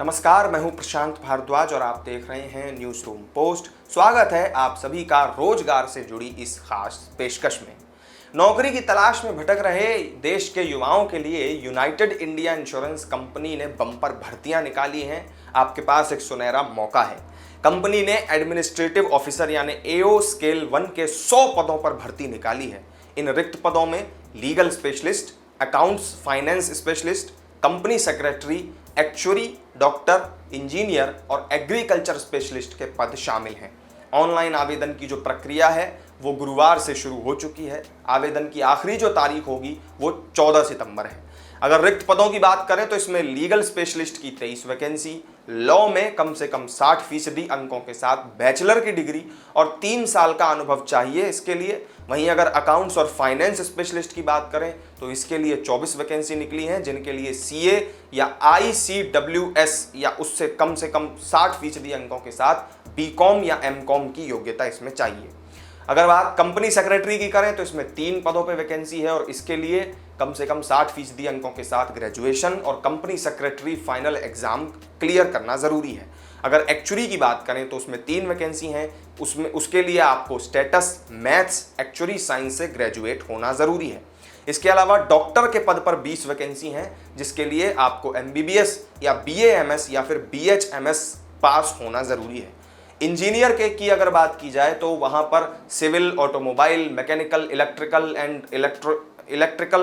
नमस्कार, मैं हूं प्रशांत भारद्वाज और आप देख रहे हैं न्यूज रूम पोस्ट। स्वागत है आप सभी का रोजगार से जुड़ी इस खास पेशकश में। नौकरी की तलाश में भटक रहे देश के युवाओं के लिए यूनाइटेड इंडिया इंश्योरेंस कंपनी ने बम्पर भर्तियां निकाली हैं। आपके पास एक सुनहरा मौका है। कंपनी ने एडमिनिस्ट्रेटिव ऑफिसर यानी एओ स्केल 1 के 100 पदों पर भर्ती निकाली है। इन रिक्त पदों में legal specialist, accounts finance specialist, company secretary, actuary, doctor, engineer और एग्रीकल्चर स्पेशलिस्ट के पद शामिल हैं। ऑनलाइन आवेदन की जो प्रक्रिया है वो गुरुवार से शुरू हो चुकी है। आवेदन की आखिरी जो तारीख होगी वो 14 सितंबर है। अगर रिक्त पदों की बात करें तो इसमें लीगल स्पेशलिस्ट की 23 वैकेंसी, लॉ में कम से कम 60% अंकों के साथ बैचलर की डिग्री और 3 साल का अनुभव चाहिए इसके लिए। वहीं अगर अकाउंट्स और फाइनेंस स्पेशलिस्ट की बात करें तो इसके लिए 24 वैकेंसी निकली हैं, जिनके लिए सीए या ICWS या उससे कम से कम 60% अंकों के साथ बीकॉम या एमकॉम की योग्यता इसमें चाहिए। अगर बात कंपनी सेक्रेटरी की करें तो इसमें 3 पदों पर वैकेंसी है और इसके लिए कम से कम 60% अंकों के साथ ग्रेजुएशन और company secretary final exam clear करना जरूरी है। अगर एक्चुरी की बात करें तो उसमें 3 वैकेंसी हैं, उसके लिए आपको स्टेटस मैथ्स एक्चुरी साइंस से ग्रेजुएट होना जरूरी है। इसके अलावा डॉक्टर के पद पर 20 वैकेंसी हैं, जिसके लिए आपको MBBS या BAMS या फिर BHMS पास होना जरूरी है। इंजीनियर की अगर बात की जाए तो वहां पर civil, automobile, mechanical, electrical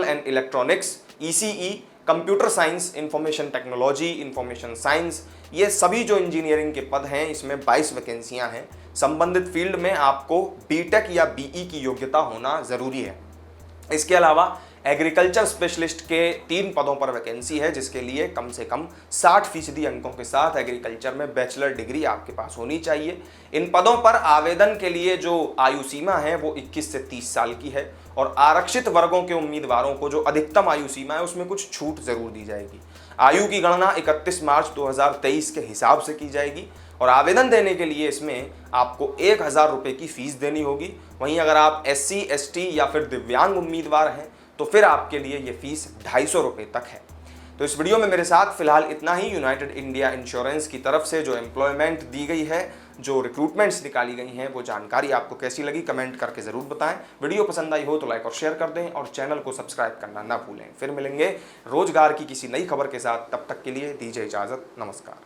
and electronics, ECE, computer science, information technology, information science, ये सभी जो इंजीनियरिंग के पद हैं इसमें 22 वैकेंसियां हैं। संबंधित फील्ड में आपको BTech या BE की योग्यता होना जरूरी है। इसके अलावा एग्रीकल्चर स्पेशलिस्ट के 3 पदों पर वैकेंसी है, जिसके लिए कम से कम 60% अंकों के साथ एग्रीकल्चर में बैचलर डिग्री आपके पास होनी चाहिए। इन पदों पर आवेदन के लिए जो आयु सीमा है वो 21 से 30 साल की है और आरक्षित वर्गों के उम्मीदवारों को जो अधिकतम आयु सीमा है उसमें कुछ छूट जरूर दी जाएगी। आयु की गणना 31 मार्च 2023 के हिसाब से की जाएगी और आवेदन देने के लिए इसमें आपको 1000 रुपये की फीस देनी होगी। वहीं अगर आप SC, ST या फिर दिव्यांग उम्मीदवार हैं तो फिर आपके लिए ये फीस 250 रुपये तक है। तो इस वीडियो में मेरे साथ फिलहाल इतना ही। यूनाइटेड इंडिया इंश्योरेंस की तरफ से जो एम्प्लॉयमेंट दी गई है, जो रिक्रूटमेंट्स निकाली गई हैं, वो जानकारी आपको कैसी लगी कमेंट करके ज़रूर बताएं। वीडियो पसंद आई हो तो लाइक और शेयर कर दें और चैनल को सब्सक्राइब करना ना भूलें। फिर मिलेंगे रोजगार की किसी नई खबर के साथ, तब तक के लिए दीजिए इजाज़त। नमस्कार।